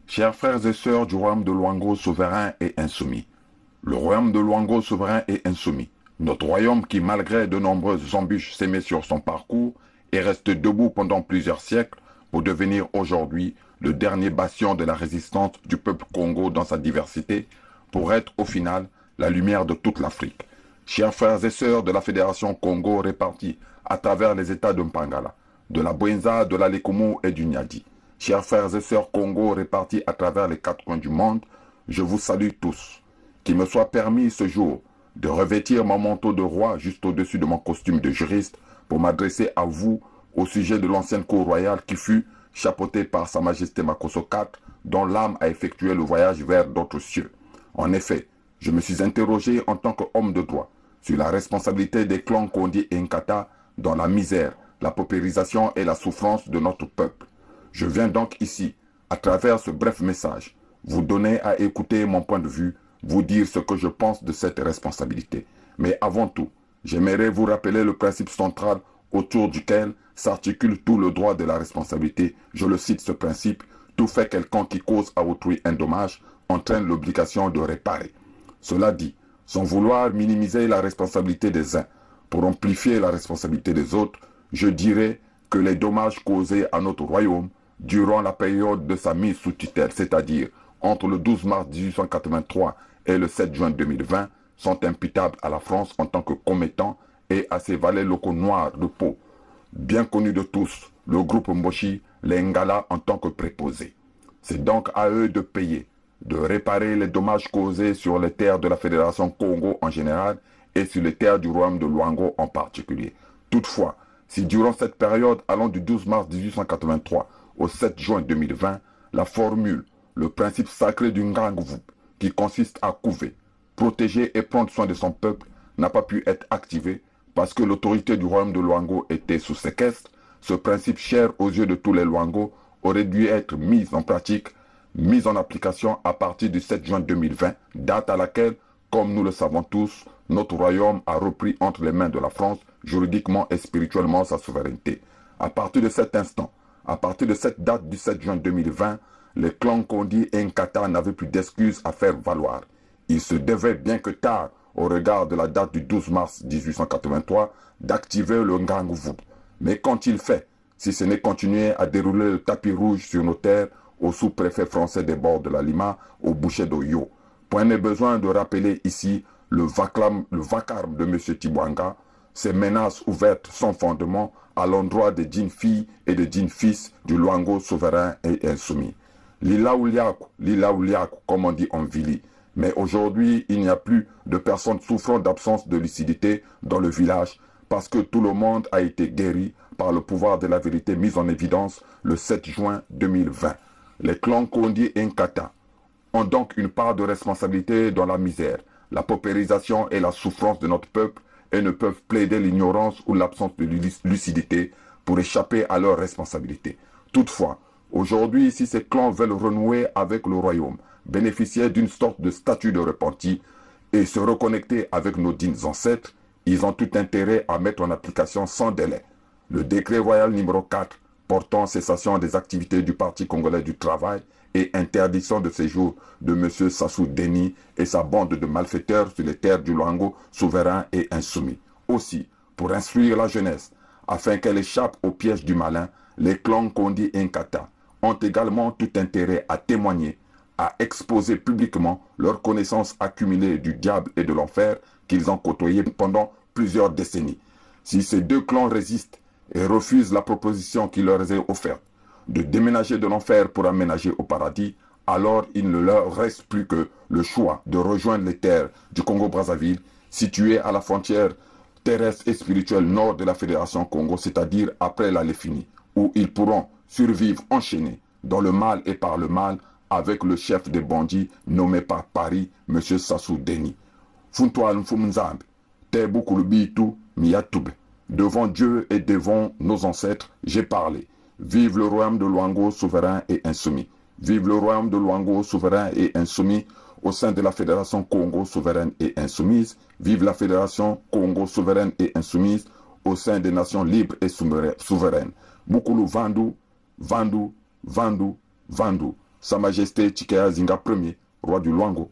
Chers frères et sœurs du royaume de Luango souverain et insoumis, le royaume de Luango souverain et insoumis, notre royaume qui, malgré de nombreuses embûches sémées sur son parcours, est resté debout pendant plusieurs siècles pour devenir aujourd'hui le dernier bastion de la résistance du peuple Congo dans sa diversité, pour être au final la lumière de toute l'Afrique. Chers frères et sœurs de la Fédération Congo répartis à travers les États de Mpangala, de la Bouenza, de la Lekoumou et du Niadi, chers frères et sœurs Congo répartis à travers les quatre coins du monde, je vous salue tous. Qu'il me soit permis ce jour de revêtir mon manteau de roi juste au-dessus de mon costume de juriste pour m'adresser à vous au sujet de l'ancienne cour royale qui fut chapeautée par Sa Majesté Makosso IV, dont l'âme a effectué le voyage vers d'autres cieux. En effet, je me suis interrogé en tant qu'homme de droit sur la responsabilité des clans Kondi et Nkata dans la misère, la paupérisation et la souffrance de notre peuple. Je viens donc ici, à travers ce bref message, vous donner à écouter mon point de vue, vous dire ce que je pense de cette responsabilité. Mais avant tout, j'aimerais vous rappeler le principe central autour duquel s'articule tout le droit de la responsabilité. Je le cite ce principe, tout fait quelqu'un qui cause à autrui un dommage entraîne l'obligation de réparer. Cela dit, sans vouloir minimiser la responsabilité des uns pour amplifier la responsabilité des autres, je dirais que les dommages causés à notre royaume durant la période de sa mise sous tutelle, c'est-à-dire entre le 12 mars 1883 et le 7 juin 2020, sont imputables à la France en tant que commettant et à ses valets locaux noirs de peau, bien connus de tous, le groupe Mboshi, les Ngala en tant que préposés. C'est donc à eux de payer, de réparer les dommages causés sur les terres de la Fédération Congo en général et sur les terres du royaume de Luango en particulier. Toutefois, si durant cette période allant du 12 mars 1883 au 7 juin 2020, la formule, le principe sacré du Ngangvu, qui consiste à couver, protéger et prendre soin de son peuple, n'a pas pu être activé parce que l'autorité du royaume de Luango était sous séquestre, ce principe cher aux yeux de tous les Luango aurait dû être mis en pratique, mis en application à partir du 7 juin 2020, date à laquelle, comme nous le savons tous, notre royaume a repris entre les mains de la France, juridiquement et spirituellement, sa souveraineté. À partir de cet instant, à partir de cette date du 7 juin 2020, les clans Kondi et Nkata n'avaient plus d'excuses à faire valoir. Il se devait bien que tard, au regard de la date du 12 mars 1883, d'activer le Ngangvu. Mais qu'ont-ils fait, si ce n'est continuer à dérouler le tapis rouge sur nos terres, au sous-préfet français des bords de la Lima, au boucher d'Oyo? Point n'est besoin de rappeler ici le vacarme de M. Tibouanga, ces menaces ouvertes sans fondement à l'endroit des dignes filles et des dignes fils du Luango souverain et insoumis. Lila Ouliakou, comme on dit en Vili. Mais aujourd'hui, il n'y a plus de personnes souffrant d'absence de lucidité dans le village parce que tout le monde a été guéri par le pouvoir de la vérité mis en évidence le 7 juin 2020. Les clans Kondi et Nkata ont donc une part de responsabilité dans la misère, la paupérisation et la souffrance de notre peuple et ne peuvent plaider l'ignorance ou l'absence de lucidité pour échapper à leurs responsabilités. Toutefois, aujourd'hui, si ces clans veulent renouer avec le royaume, bénéficier d'une sorte de statut de repenti et se reconnecter avec nos dignes ancêtres, ils ont tout intérêt à mettre en application sans délai le décret royal numéro 4 portant cessation des activités du Parti congolais du travail et interdiction de séjour de M. Sassou Deni et sa bande de malfaiteurs sur les terres du Luango souverain et insoumis. Aussi, pour instruire la jeunesse, afin qu'elle échappe au piège du malin, les clans Kondi et Nkata ont également tout intérêt à témoigner, à exposer publiquement leurs connaissances accumulées du diable et de l'enfer qu'ils ont côtoyé pendant plusieurs décennies. Si ces deux clans résistent et refusent la proposition qui leur est offerte de déménager de l'enfer pour aménager au paradis, alors il ne leur reste plus que le choix de rejoindre les terres du Congo-Brazzaville, situées à la frontière terrestre et spirituelle nord de la Fédération Congo, c'est-à-dire après la Léfini, où ils pourront survivre enchaînés dans le mal et par le mal avec le chef des bandits nommé par Paris, M. Sassou Deni. Funtoal Mfumunzambe, Tebu Kulubitu Miyatube. Devant Dieu et devant nos ancêtres, j'ai parlé. Vive le royaume de Luango souverain et insoumis. Vive le royaume de Luango souverain et insoumis. au sein de la Fédération Congo souveraine et insoumise. Vive la Fédération Congo souveraine et insoumise au sein des nations libres et souveraines. Mukulu Vandu, Vandu, Vandu, Vandu. Sa Majesté Chikaya Zinga Ier, roi du Luango.